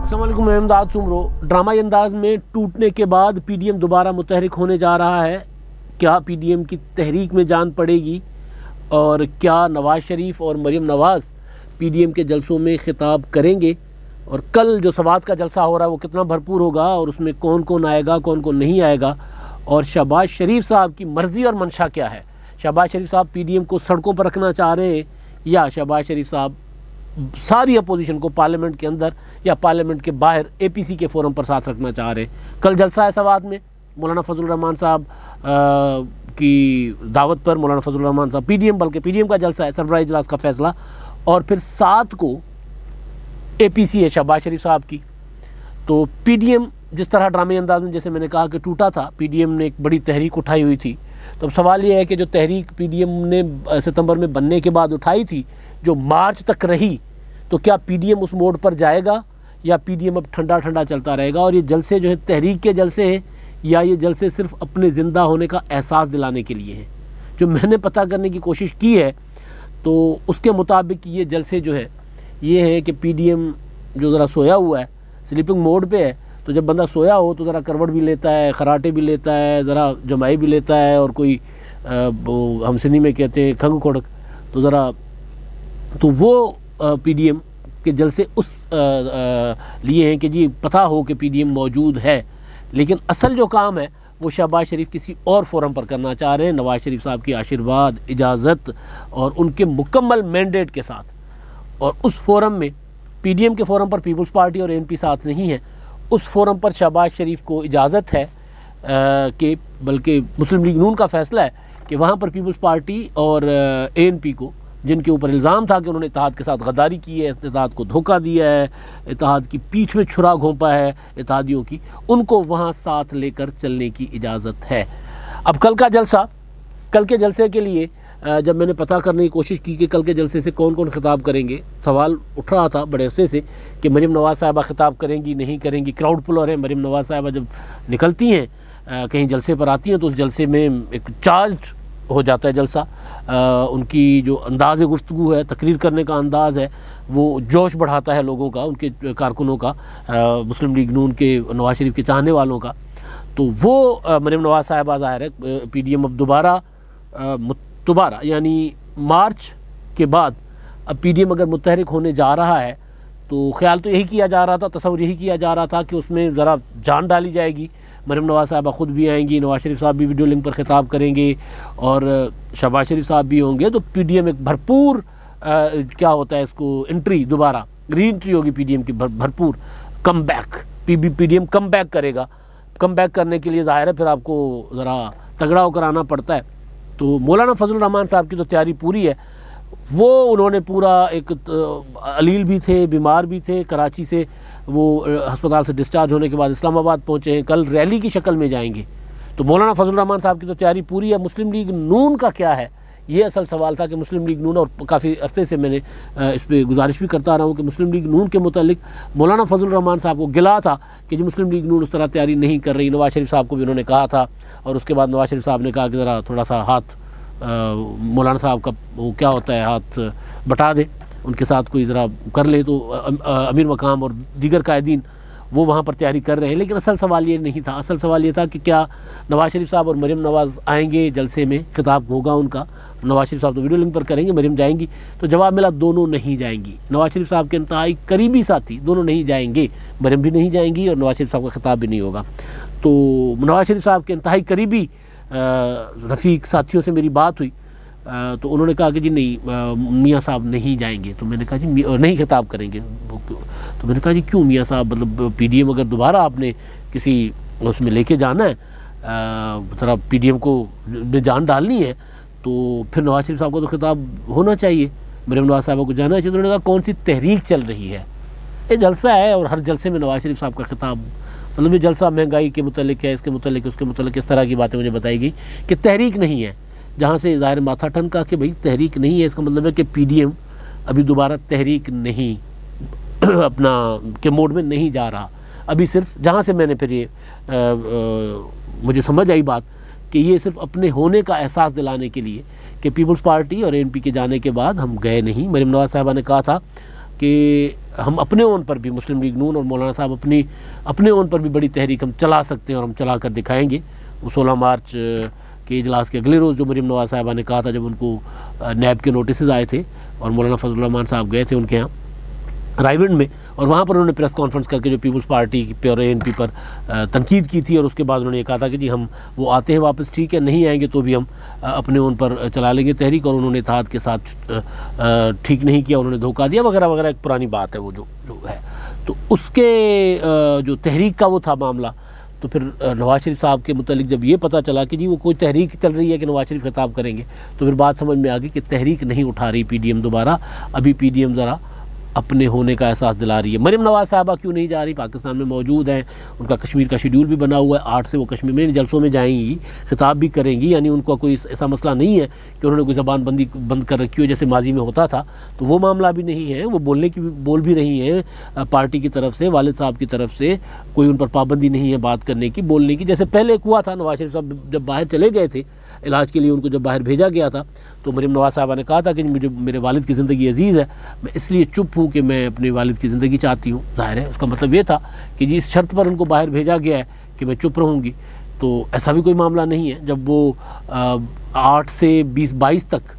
السلام علیکم، میں امداد سمرو۔ ڈرامائی انداز میں ٹوٹنے کے بعد پی ڈی ایم دوبارہ متحرک ہونے جا رہا ہے۔ کیا پی ڈی ایم کی تحریک میں جان پڑے گی؟ اور کیا نواز شریف اور مریم نواز پی ڈی ایم کے جلسوں میں خطاب کریں گے؟ اور کل جو سوات کا جلسہ ہو رہا ہے وہ کتنا بھرپور ہوگا، اور اس میں کون کون آئے گا، کون کون نہیں آئے گا؟ اور شہباز شریف صاحب کی مرضی اور منشا کیا ہے؟ شہباز شریف صاحب پی ڈی ایم کو سڑکوں پر رکھنا چاہ رہے ہیں، یا شہباز شریف صاحب ساری اپوزیشن کو پارلیمنٹ کے اندر یا پارلیمنٹ کے باہر اے پی سی کے فورم پر ساتھ رکھنا چاہ رہے ہیں؟ کل جلسہ ہے سوات میں، مولانا فضل الرحمان صاحب کی دعوت پر مولانا فضل الرحمان صاحب پی ڈی ایم کا جلسہ ہے، سربراہ اجلاس کا فیصلہ، اور پھر 7 کو اے پی سی ہے شہباز شریف صاحب کی۔ تو پی ڈی ایم جس طرح ڈرامے انداز میں جیسے میں نے کہا کہ ٹوٹا تھا، پی ڈی ایم نے ایک بڑی تحریک اٹھائی ہوئی تھی، تو اب سوال یہ ہے کہ جو تحریک پی ڈی ایم نے ستمبر میں بننے کے بعد اٹھائی تھی، جو مارچ تک رہی، تو کیا پی ڈی ایم اس موڈ پر جائے گا، یا پی ڈی ایم اب ٹھنڈا ٹھنڈا چلتا رہے گا؟ اور یہ جلسے جو ہے تحریک کے جلسے ہیں، یا یہ جلسے صرف اپنے زندہ ہونے کا احساس دلانے کے لیے ہیں؟ جو میں نے پتہ کرنے کی کوشش کی ہے تو اس کے مطابق یہ جلسے جو ہے یہ ہے کہ پی ڈی ایم جو ذرا سویا ہوا ہے، سلیپنگ موڈ پہ ہے، تو جب بندہ سویا ہو تو ذرا کروٹ بھی لیتا ہے، خراٹے بھی لیتا ہے، ذرا جمائی بھی لیتا ہے، اور کوئی ہم سندھی میں کہتے ہیں کھنگ کھڑک، تو ذرا تو وہ پی ڈی ایم کے جلسے اس لیے ہیں کہ جی پتہ ہو کہ پی ڈی ایم موجود ہے، لیکن اصل جو کام ہے وہ شہباز شریف کسی اور فورم پر کرنا چاہ رہے ہیں، نواز شریف صاحب کی آشرواد، اجازت اور ان کے مکمل مینڈیٹ کے ساتھ۔ اور اس فورم میں پی ڈی ایم کے فورم پر پیپلز پارٹی اور این پی ساتھ نہیں ہے، اس فورم پر شہباز شریف کو اجازت ہے کہ بلکہ مسلم لیگ نون کا فیصلہ ہے کہ وہاں پر پیپلز پارٹی اور اے این پی کو، جن کے اوپر الزام تھا کہ انہوں نے اتحاد کے ساتھ غداری کی ہے، اتحاد کو دھوکہ دیا ہے، اتحاد کی پیٹھ میں چھرا گھونپا ہے اتحادیوں کی، ان کو وہاں ساتھ لے کر چلنے کی اجازت ہے۔ اب کل کا جلسہ، کل کے جلسے کے لیے جب میں نے پتہ کرنے کی کوشش کی کہ کل کے جلسے سے کون کون خطاب کریں گے، سوال اٹھ رہا تھا بڑے عرصے سے کہ مریم نواز صاحبہ خطاب کریں گی نہیں کریں گی، کراؤڈ پلر ہیں۔ مریم نواز صاحبہ جب نکلتی ہیں کہیں جلسے پر آتی ہیں تو اس جلسے میں ایک چارجڈ ہو جاتا ہے جلسہ، ان کی جو انداز گفتگو ہے، تقریر کرنے کا انداز ہے، وہ جوش بڑھاتا ہے لوگوں کا، ان کے کارکنوں کا، مسلم لیگ نون کے، نواز شریف کے چاہنے والوں کا۔ تو وہ مریم نواز صاحبہ ظاہر ہے پی ڈی ایم اب دوبارہ یعنی مارچ کے بعد اب پی ڈی ایم اگر متحرک ہونے جا رہا ہے تو خیال تو یہی کیا جا رہا تھا، تصور یہی کیا جا رہا تھا کہ اس میں ذرا جان ڈالی جائے گی، مریم نواز صاحبہ خود بھی آئیں گی، نواز شریف صاحب بھی ویڈیو لنک پر خطاب کریں گے، اور شہباز شریف صاحب بھی ہوں گے، تو پی ڈی ایم ایک بھرپور کیا ہوتا ہے اس کو انٹری، دوبارہ ری انٹری ہوگی پی ڈی ایم کی، بھرپور comeback, P D M comeback کرے گا۔ کم بیک کرنے کے لیے ظاہر ہے پھر آپ کو ذرا تگڑا ہو کر آنا پڑتا ہے۔ تو مولانا فضل الرحمان صاحب کی تو تیاری پوری ہے، وہ انہوں نے پورا ایک علیل بھی تھے، بیمار بھی تھے، کراچی سے وہ ہسپتال سے ڈسچارج ہونے کے بعد اسلام آباد پہنچے ہیں، کل ریلی کی شکل میں جائیں گے۔ تو مولانا فضل الرحمان صاحب کی تو تیاری پوری ہے۔ مسلم لیگ نون کا کیا ہے، یہ اصل سوال تھا کہ مسلم لیگ نون، اور کافی عرصے سے میں نے اس پہ گزارش بھی کرتا رہا ہوں کہ مسلم لیگ نون کے متعلق مولانا فضل الرحمان صاحب کو گلا تھا کہ جو مسلم لیگ نون اس طرح تیاری نہیں کر رہی۔ نواز شریف صاحب کو بھی انہوں نے کہا تھا، اور اس کے بعد نواز شریف صاحب نے کہا کہ ذرا تھوڑا سا ہاتھ مولانا صاحب کا وہ کیا ہوتا ہے، ہاتھ بٹا دیں، ان کے ساتھ کوئی ذرا کر لے، تو امیر مقام اور دیگر قائدین وہ وہاں پر تیاری کر رہے ہیں۔ لیکن اصل سوال یہ نہیں تھا، اصل سوال یہ تھا کہ کیا نواز شریف صاحب اور مریم نواز آئیں گے جلسے میں، خطاب ہوگا ان کا، نواز شریف صاحب تو ویڈیو لنک پر کریں گے، مریم جائیں گی؟ تو جواب ملا دونوں نہیں جائیں گی۔ نواز شریف صاحب کے انتہائی قریبی ساتھی دونوں نہیں جائیں گے، مریم بھی نہیں جائیں گی، اور نواز شریف صاحب کا خطاب بھی نہیں ہوگا۔ تو نواز شریف صاحب کے انتہائی قریبی رفیق ساتھیوں سے میری بات ہوئی، تو انہوں نے کہا کہ جی نہیں، میاں صاحب نہیں جائیں گے۔ تو میں نے کہا جی نہیں خطاب کریں گے؟ تو میں نے کہا جی کیوں میاں صاحب، مطلب پی ڈی ایم اگر دوبارہ آپ نے کسی اس میں لے کے جانا ہے، ذرا پی ڈی ایم کو میں جان ڈالنی ہے، تو پھر نواز شریف صاحب کو تو خطاب ہونا چاہیے، مریم نواز صاحبہ کو جانا چاہیے۔ تو انہوں نے کہا کون سی تحریک چل رہی ہے، یہ جلسہ ہے اور ہر جلسے میں نواز شریف صاحب کا خطاب، مطلب یہ جلسہ مہنگائی کے متعلق ہے، اس کے متعلق، اس کے متعلق، اس طرح کی باتیں مجھے بتائی گئی کہ تحریک نہیں ہے، جہاں سے ظاہر ماتھا ٹھنکا کہ بھئی تحریک نہیں ہے، اس کا مطلب ہے کہ پی ڈی ایم ابھی دوبارہ تحریک نہیں اپنا کے موڈ میں نہیں جا رہا، ابھی صرف جہاں سے میں نے پھر یہ مجھے سمجھ آئی بات کہ یہ صرف اپنے ہونے کا احساس دلانے کے لیے کہ پیپلز پارٹی اور این پی کے جانے کے بعد ہم گئے نہیں۔ مریم نواز صاحبہ نے کہا تھا کہ ہم اپنے اون پر بھی مسلم لیگ نون اور مولانا صاحب اپنے اون پر بھی بڑی تحریک ہم چلا سکتے ہیں اور ہم چلا کر دکھائیں گے. وہ 16 مارچ کے اجلاس کے اگلے روز جو مریم نواز صاحبہ نے کہا تھا، جب ان کو نیب کے نوٹسز آئے تھے اور مولانا فضل الرحمان صاحب گئے تھے ان کے یہاں رائے ونڈ میں، اور وہاں پر انہوں نے پریس کانفرنس کر کے جو پیپلز پارٹی اور ANP پر تنقید کی تھی، اور اس کے بعد انہوں نے یہ کہا تھا کہ جی ہم وہ آتے ہیں واپس ٹھیک ہے، نہیں آئیں گے تو بھی ہم اپنے ان پر چلا لیں گے تحریک، اور انہوں نے اتحاد کے ساتھ ٹھیک نہیں کیا، انہوں نے دھوکہ دیا وغیرہ وغیرہ. ایک پرانی بات ہے وہ جو ہے. تو اس کے جو تحریک کا وہ تھا معاملہ، تو پھر نواز شریف صاحب کے متعلق جب یہ پتہ چلا کہ جی وہ کوئی تحریک چل رہی ہے کہ نواز شریف خطاب کریں گے، تو پھر بات سمجھ میں آ گئی کہ تحریک نہیں اٹھا رہی PDM دوبارہ. ابھی PDM ذرا اپنے ہونے کا احساس دلا رہی ہے. مریم نواز صاحبہ کیوں نہیں جا رہی؟ پاکستان میں موجود ہیں، ان کا کشمیر کا شیڈول بھی بنا ہوا ہے، 8 سے وہ کشمیر میں جلسوں میں جائیں گی، خطاب بھی کریں گی. یعنی ان کا کوئی ایسا مسئلہ نہیں ہے کہ انہوں نے کوئی زبان بندی بند کر رکھی ہو جیسے ماضی میں ہوتا تھا، تو وہ معاملہ بھی نہیں ہے. وہ بول بھی رہی ہیں پارٹی کی طرف سے، والد صاحب کی طرف سے کوئی ان پر پابندی نہیں ہے بات کرنے کی، بولنے کی. جیسے پہلے ہوا تھا، نواز شریف صاحب جب باہر چلے گئے تھے علاج کے لیے، ان کو جب باہر بھیجا گیا تھا تو مریم نواز صاحبہ نے کہا تھا کہ مجھے میرے والد کی زندگی عزیز ہے، میں اس لیے چپ ہوں کہ میں اپنے والد کی زندگی چاہتی ہوں. ظاہر ہے اس کا مطلب یہ تھا کہ جی اس شرط پر ان کو باہر بھیجا گیا ہے کہ میں چپ رہوں گی. تو ایسا بھی کوئی معاملہ نہیں ہے. جب وہ 8 سے 20-22 تک،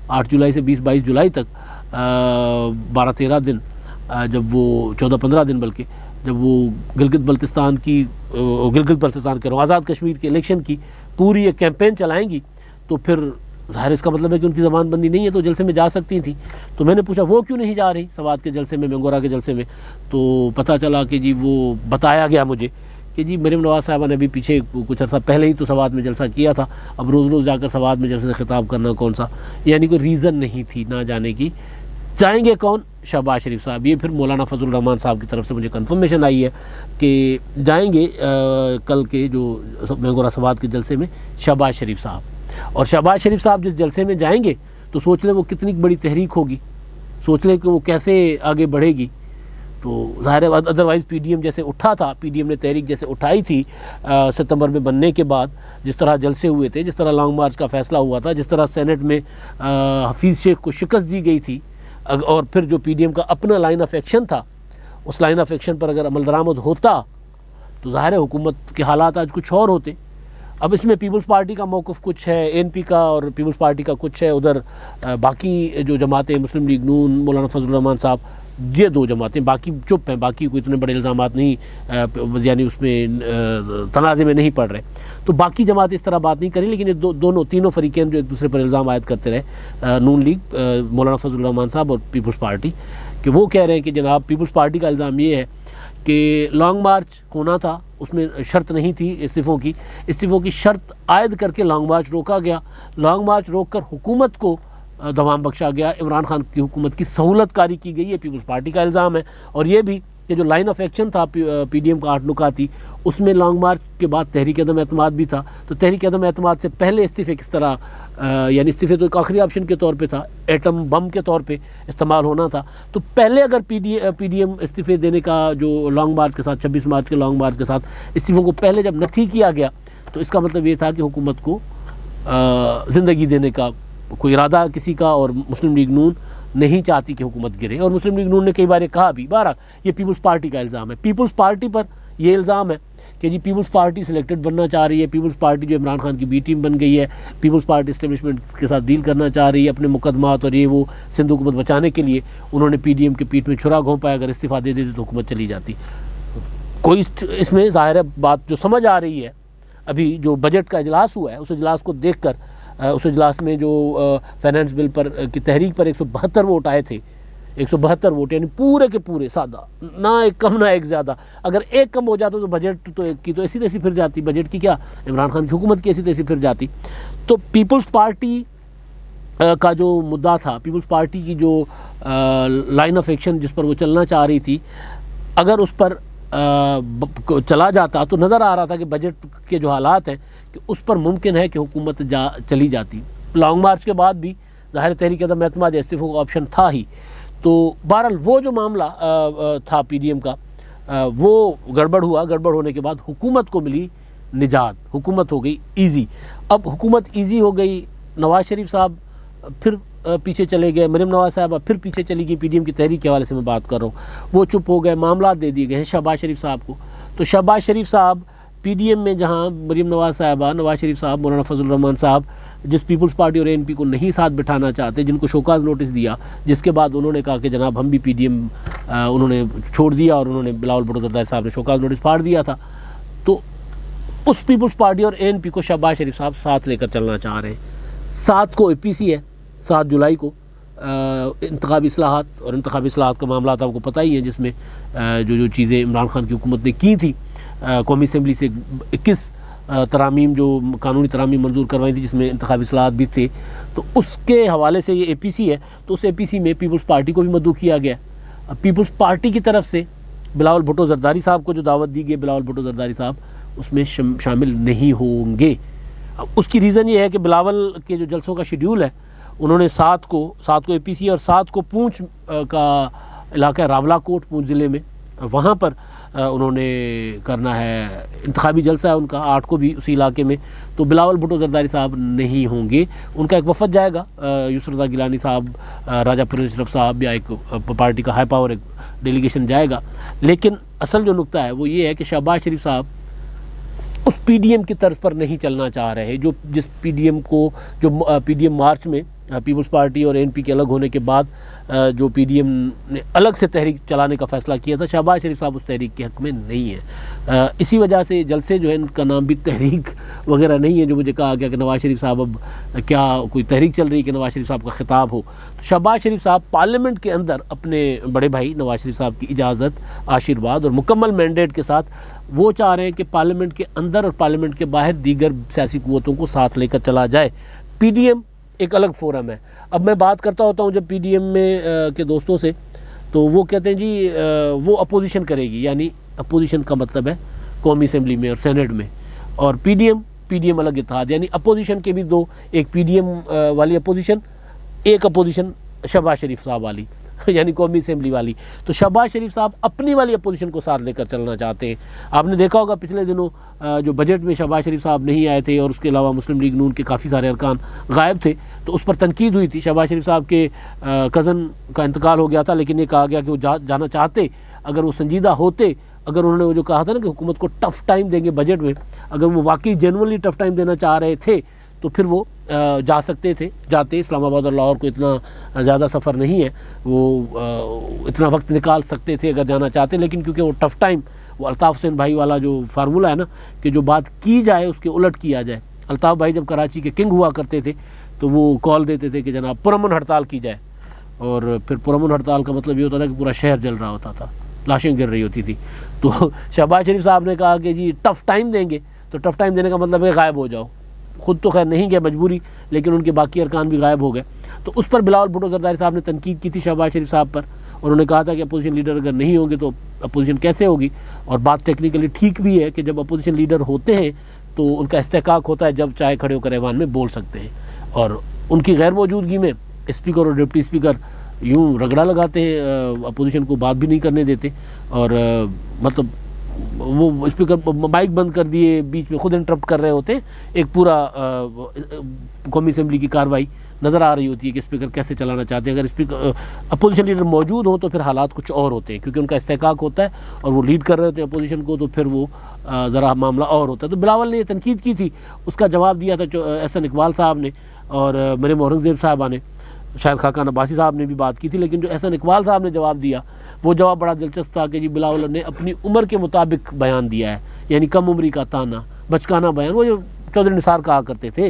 8 جولائی سے 20-22 جولائی تک 12-13 دن، جب وہ 14-15 دن بلکہ، جب وہ گلگت بلتستان کہہ رہا ہوں، آزاد کشمیر کے الیکشن کی پوری ایک کیمپین چلائیں گی، تو پھر ظاہر اس کا مطلب ہے کہ ان کی زبان بندی نہیں ہے، تو جلسے میں جا سکتی تھیں. تو میں نے پوچھا وہ کیوں نہیں جا رہی سوات کے جلسے میں، مینگورہ کے جلسے میں، تو پتہ چلا کہ جی وہ بتایا گیا مجھے کہ جی مریم نواز صاحبہ نے ابھی پیچھے کچھ عرصہ پہلے ہی تو سوات میں جلسہ کیا تھا، اب روز روز جا کر سوات میں جلسے سے خطاب کرنا کون سا، یعنی کوئی ریزن نہیں تھی نہ جانے کی. جائیں گے کون؟ شہباز شریف صاحب. یہ پھر مولانا فضل الرحمان صاحب کی طرف سے مجھے کنفرمیشن آئی ہے کہ جائیں گے کل کے جو مینگورہ سوات کے جلسے میں شہباز شریف صاحب. اور شہباز شریف صاحب جس جلسے میں جائیں گے تو سوچ لیں وہ کتنی بڑی تحریک ہوگی، سوچ لیں کہ وہ کیسے آگے بڑھے گی. تو ظاہر ہے ادروائز PDM جیسے اٹھا تھا، PDM نے تحریک جیسے اٹھائی تھی ستمبر میں بننے کے بعد، جس طرح جلسے ہوئے تھے، جس طرح لانگ مارچ کا فیصلہ ہوا تھا، جس طرح سینٹ میں حفیظ شیخ کو شکست دی گئی تھی، اور پھر جو PDM کا اپنا لائن آف ایکشن تھا، اس لائن آف ایکشن پر اگر عمل درآمد ہوتا تو ظاہر ہے حکومت کے حالات آج کچھ اور ہوتے. اب اس میں پیپلز پارٹی کا موقف کچھ ہے، ANP کا، اور پیپلز پارٹی کا کچھ ہے. ادھر باقی جو جماعتیں، مسلم لیگ نون، مولانا فضل الرحمان صاحب، یہ 2 جماعتیں باقی چپ ہیں، باقی کوئی اتنے بڑے الزامات نہیں، یعنی اس میں تنازع میں نہیں پڑ رہے. تو باقی جماعتیں اس طرح بات نہیں کریں، لیکن یہ تینوں فریقین جو ایک دوسرے پر الزام عائد کرتے رہے، نون لیگ، مولانا فضل الرحمان صاحب اور پیپلز پارٹی، کہ وہ کہہ رہے ہیں کہ جناب پیپلز پارٹی کا الزام یہ ہے کہ لانگ مارچ ہونا تھا، اس میں شرط نہیں تھی استعفوں کی شرط عائد کر کے لانگ مارچ روکا گیا، لانگ مارچ روک کر حکومت کو دوام بخشا گیا، عمران خان کی حکومت کی سہولت کاری کی گئی. یہ پیپلز پارٹی کا الزام ہے. اور یہ بھی کہ جو لائن آف ایکشن تھا PDM کا 8 نکاتی، اس میں لانگ مارچ کے بعد تحریک عدم اعتماد بھی تھا. تو تحریک عدم اعتماد سے پہلے استعفے کس طرح، یعنی استعفے تو ایک آخری آپشن کے طور پہ تھا، ایٹم بم کے طور پہ استعمال ہونا تھا. تو پہلے اگر PDM استعفے دینے کا جو لانگ مارچ کے ساتھ، 26 مارچ کے لانگ مارچ کے ساتھ استعفوں کو پہلے جب نتھی کیا گیا، تو اس کا مطلب یہ تھا کہ حکومت کو زندگی دینے کا کوئی ارادہ کسی کا، اور مسلم لیگ نون نہیں چاہتی کہ حکومت گرے. اور مسلم لیگ نون نے کئی بار کہا بھی، بہرحال یہ پیپلز پارٹی کا الزام ہے. پیپلز پارٹی پر یہ الزام ہے کہ جی پیپلز پارٹی سلیکٹڈ بننا چاہ رہی ہے، پیپلز پارٹی جو عمران خان کی بی ٹیم بن گئی ہے، پیپلز پارٹی اسٹیبلشمنٹ کے ساتھ ڈیل کرنا چاہ رہی ہے اپنے مقدمات اور یہ وہ سندھ حکومت بچانے کے لیے. انہوں نے PDM کے پیٹھ میں چھرا گھونپا، اگر استعفیٰ دے دیتے تو حکومت چلی جاتی. کوئی اس میں ظاہر ہے بات جو سمجھ آ رہی ہے، ابھی جو بجٹ کا اجلاس ہوا ہے، اس اجلاس کو دیکھ کر، اس اجلاس میں جو فائنانس بل پر کی تحریک پر 172 ووٹ آئے تھے، 172 ووٹ، یعنی پورے کے پورے سادہ، نہ ایک کم نہ ایک زیادہ. اگر ایک کم ہو جاتا تو بجٹ تو ایک کی تو ایسی تیسی پھر جاتی، بجٹ کی کیا، عمران خان کی حکومت کی ایسی تیسی پھر جاتی. تو پیپلز پارٹی کا جو مدعا تھا، پیپلز پارٹی کی جو لائن آف ایکشن جس پر وہ چلنا چاہ رہی تھی، اگر اس پر چلا جاتا تو نظر آ رہا تھا کہ بجٹ کے جو حالات ہیں کہ اس پر ممکن ہے کہ حکومت چلی جاتی. لانگ مارچ کے بعد بھی ظاہر تحریک عدم اعتماد استعفوں کا آپشن تھا ہی. تو بہرحال وہ جو معاملہ تھا PDM کا، وہ گڑبڑ ہوا. گڑبڑ ہونے کے بعد حکومت کو ملی نجات، حکومت ہو گئی ایزی. اب حکومت ایزی ہو گئی، نواز شریف صاحب پھر پیچھے چلے گئے، مریم نواز صاحبہ پھر پیچھے چلی گئی، پی ڈی ایم کی تحریک کے حوالے سے میں بات کر رہا ہوں، وہ چپ ہو گئے، معاملات دے دیے گئے ہیں شہباز شریف صاحب کو۔ تو شہباز شریف صاحب پی ڈی ایم میں جہاں مریم نواز صاحبہ، نواز شریف صاحب، مولانا فضل الرحمان صاحب جس پیپلز پارٹی اور اے این پی کو نہیں ساتھ بٹھانا چاہتے، جن کو شوکاز نوٹس دیا، جس کے بعد انہوں نے کہا کہ جناب ہم بھی پی ڈی ایم انہوں نے چھوڑ دیا، اور انہوں نے بلاول بھٹو زرداری صاحب نے شوکاز نوٹس پھاڑ دیا تھا، تو اس پیپلز پارٹی اور اے این پی کو شہباز شریف صاحب ساتھ لے کر چلنا چاہ رہے ہیں۔ 7 کو اے پی سی ہے، 7 جولائی کو انتخابی اصلاحات، اور انتخابی اصلاحات کا معاملات آپ کو پتہ ہی ہیں، جس میں جو چیزیں عمران خان کی حکومت نے کی تھی، قومی اسمبلی سے 21 ترامیم جو قانونی ترامیم منظور کروائی تھی، جس میں انتخابی اصلاحات بھی تھے، تو اس کے حوالے سے یہ اے پی سی ہے، تو اس اے پی سی میں پیپلز پارٹی کو بھی مدعو کیا گیا۔ اب پیپلز پارٹی کی طرف سے بلاول بھٹو زرداری صاحب کو جو دعوت دی گئی، بلاول بھٹو زرداری صاحب اس میں شامل نہیں ہوں گے۔ اب اس کی ریزن یہ ہے کہ بلاول کے جو جلسوں کا شیڈیول ہے، انہوں نے 7 کو اے پی سی اور 7 کو پونچھ کا علاقہ راولا کوٹ، پونچھ ضلع میں، وہاں پر انہوں نے کرنا ہے انتخابی جلسہ ہے ان کا، 8 کو بھی اسی علاقے میں، تو بلاول بھٹو زرداری صاحب نہیں ہوں گے۔ ان کا ایک وفد جائے گا، یسر رضا گیلانی صاحب، راجہ پرویز اشرف صاحب، یا ایک پارٹی کا ہائی پاور ایک ڈیلیگیشن جائے گا۔ لیکن اصل جو نقطہ ہے وہ یہ ہے کہ شہباز شریف صاحب اس پی ڈی ایم کی طرز پر نہیں چلنا چاہ رہے، جس پی ڈی ایم کو، جو پی ڈی ایم مارچ میں پیپلز پارٹی اور اے این پی کے الگ ہونے کے بعد جو پی ڈی ایم نے الگ سے تحریک چلانے کا فیصلہ کیا تھا، شہباز شریف صاحب اس تحریک کے حق میں نہیں ہیں۔ اسی وجہ سے جلسے جو ہے ان کا نام بھی تحریک وغیرہ نہیں ہے، جو مجھے کہا گیا کہ نواز شریف صاحب اب کیا کوئی تحریک چل رہی ہے کہ نواز شریف صاحب کا خطاب ہو۔ تو شہباز شریف صاحب پارلیمنٹ کے اندر اپنے بڑے بھائی نواز شریف صاحب کی اجازت، آشیرواد اور مکمل مینڈیٹ کے ساتھ وہ چاہ رہے ہیں کہ پارلیمنٹ کے اندر اور پارلیمنٹ کے باہر دیگر سیاسی قوتوں کو ساتھ لے کر چلا جائے۔ پی ڈی ایم ایک الگ فورم ہے۔ اب میں بات کرتا ہوتا ہوں جب پی ڈی ایم میں کے دوستوں سے، تو وہ کہتے ہیں جی وہ اپوزیشن کرے گی، یعنی اپوزیشن کا مطلب ہے قومی اسمبلی میں اور سینٹ میں، اور پی ڈی ایم الگ اتحاد، یعنی اپوزیشن کے بھی دو، ایک پی ڈی ایم والی اپوزیشن، ایک اپوزیشن شہباز شریف صاحب والی یعنی قومی اسمبلی والی۔ تو شہباز شریف صاحب اپنی والی اپوزیشن کو ساتھ لے کر چلنا چاہتے ہیں۔ آپ نے دیکھا ہوگا پچھلے دنوں جو بجٹ میں شہباز شریف صاحب نہیں آئے تھے، اور اس کے علاوہ مسلم لیگ نون کے کافی سارے ارکان غائب تھے، تو اس پر تنقید ہوئی تھی۔ شہباز شریف صاحب کے کزن کا انتقال ہو گیا تھا، لیکن یہ کہا گیا کہ وہ جانا چاہتے، اگر وہ سنجیدہ ہوتے، اگر انہوں نے وہ جو کہا تھا نا کہ حکومت کو ٹف ٹائم دیں گے بجٹ میں، اگر وہ واقعی جینوئنلی ٹف ٹائم دینا چاہ رہے تھے تو پھر وہ جا سکتے تھے، جاتے۔ اسلام آباد اور لاہور کو اتنا زیادہ سفر نہیں ہے، وہ اتنا وقت نکال سکتے تھے اگر جانا چاہتے، لیکن کیونکہ وہ ٹف ٹائم، وہ الطاف حسین بھائی والا جو فارمولہ ہے نا کہ جو بات کی جائے اس کے الٹ کیا جائے۔ الطاف بھائی جب کراچی کے کنگ ہوا کرتے تھے تو وہ کال دیتے تھے کہ جناب پرامن ہڑتال کی جائے، اور پھر پرامن ہڑتال کا مطلب یہ ہوتا تھا کہ پورا شہر جل رہا ہوتا تھا، لاشیں گر رہی ہوتی تھی۔ تو شہباز شریف صاحب نے کہا کہ جی ٹف ٹائم دیں گے، تو ٹف ٹائم دینے کا مطلب ہے غائب ہو جاؤ۔ خود تو خیر نہیں گئے مجبوری، لیکن ان کے باقی ارکان بھی غائب ہو گئے۔ تو اس پر بلاول بھٹو زرداری صاحب نے تنقید کی تھی شہباز شریف صاحب پر، انہوں نے کہا تھا کہ اپوزیشن لیڈر اگر نہیں ہوں گے تو اپوزیشن کیسے ہوگی، اور بات ٹیکنیکلی ٹھیک بھی ہے کہ جب اپوزیشن لیڈر ہوتے ہیں تو ان کا استحقاق ہوتا ہے جب چاہے کھڑے ہو کر ایوان میں بول سکتے ہیں، اور ان کی غیر موجودگی میں اسپیکر اور ڈپٹی اسپیکر یوں رگڑا لگاتے ہیں، اپوزیشن کو بات بھی نہیں کرنے دیتے، اور مطلب وہ اسپیکر مائک بند کر دیے، بیچ میں خود انٹرپٹ کر رہے ہوتے ہیں۔ ایک پورا قومی اسمبلی کی کارروائی نظر آ رہی ہوتی ہے کہ اسپیکر کیسے چلانا چاہتے ہیں۔ اگر اسپیکر اپوزیشن لیڈر موجود ہوں تو پھر حالات کچھ اور ہوتے ہیں، کیونکہ ان کا استحقاق ہوتا ہے اور وہ لیڈ کر رہے ہوتے ہیں اپوزیشن کو، تو پھر وہ ذرا معاملہ اور ہوتا ہے۔ تو بلاول نے یہ تنقید کی تھی، اس کا جواب دیا تھا احسن اقبال صاحب نے، اور مریم اورنگزیب صاحبہ نے، شاید خاقان عباسی صاحب نے بھی بات کی تھی، لیکن جو احسن اقبال صاحب نے جواب دیا وہ جواب بڑا دلچسپ تھا کہ جی بلاول نے اپنی عمر کے مطابق بیان دیا ہے، یعنی کم عمری کا تانا، بچکانہ بیان، وہ جو چودھری نثار کہا کرتے تھے۔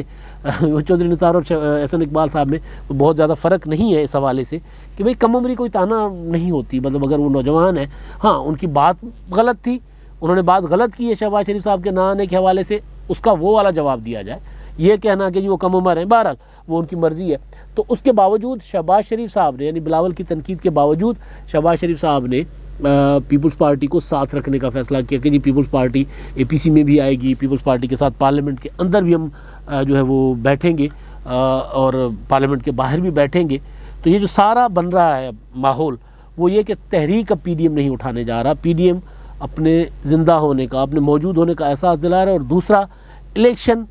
وہ چودھری نثار اور احسن اقبال صاحب میں بہت زیادہ فرق نہیں ہے اس حوالے سے کہ بھئی کم عمری کوئی تانا نہیں ہوتی، مطلب اگر وہ نوجوان ہے، ہاں ان کی بات غلط تھی، انہوں نے بات غلط کی ہے شہباز شریف صاحب کے نہ آنے کے حوالے سے، اس کا وہ والا جواب دیا جائے۔ یہ کہنا کہ جی وہ کم عمر ہیں، بہرحال وہ ان کی مرضی ہے۔ تو اس کے باوجود شہباز شریف صاحب نے، یعنی بلاول کی تنقید کے باوجود شہباز شریف صاحب نے پیپلز پارٹی کو ساتھ رکھنے کا فیصلہ کیا کہ جی پیپلز پارٹی اے پی سی میں بھی آئے گی، پیپلز پارٹی کے ساتھ پارلیمنٹ کے اندر بھی ہم جو ہے وہ بیٹھیں گے، اور پارلیمنٹ کے باہر بھی بیٹھیں گے۔ تو یہ جو سارا بن رہا ہے ماحول، وہ یہ کہ تحریک اب پی ڈی ایم نہیں اٹھانے جا رہا، پی ڈی ایم اپنے زندہ ہونے کا، اپنے موجود ہونے کا احساس دلا رہا ہے، اور دوسرا الیکشن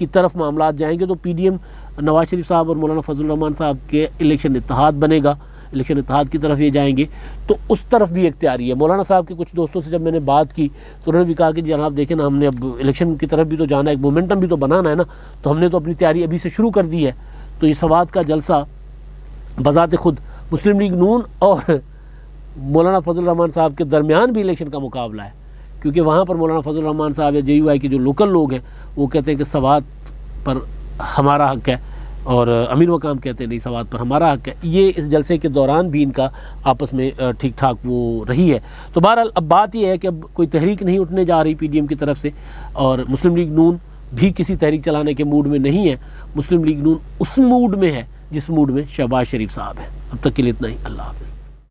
کی طرف معاملات جائیں گے تو پی ڈی ایم نواز شریف صاحب اور مولانا فضل الرحمان صاحب کے الیکشن اتحاد بنے گا، الیکشن اتحاد کی طرف یہ جائیں گے، تو اس طرف بھی ایک تیاری ہے۔ مولانا صاحب کے کچھ دوستوں سے جب میں نے بات کی تو انہوں نے بھی کہا کہ جناب دیکھیں نا، ہم نے اب الیکشن کی طرف بھی تو جانا ہے، ایک مومنٹم بھی تو بنانا ہے نا، تو ہم نے تو اپنی تیاری ابھی سے شروع کر دی ہے۔ تو یہ سوات کا جلسہ بذات خود مسلم لیگ نون اور مولانا فضل الرحمان صاحب کے درمیان بھی الیکشن کا مقابلہ ہے، کیونکہ وہاں پر مولانا فضل الرحمان صاحب یا جے یو آئی کے جو لوکل لوگ ہیں وہ کہتے ہیں کہ سوات پر ہمارا حق ہے، اور امیر مقام کہتے ہیں نہیں، سوات پر ہمارا حق ہے۔ یہ اس جلسے کے دوران بھی ان کا آپس میں ٹھیک ٹھاک وہ رہی ہے۔ تو بہرحال اب بات یہ ہے کہ اب کوئی تحریک نہیں اٹھنے جا رہی پی ڈی ایم کی طرف سے، اور مسلم لیگ نون بھی کسی تحریک چلانے کے موڈ میں نہیں ہے۔ مسلم لیگ نون اس موڈ میں ہے جس موڈ میں شہباز شریف صاحب ہیں۔ اب تک کے لیے اتنا ہی، اللہ حافظ۔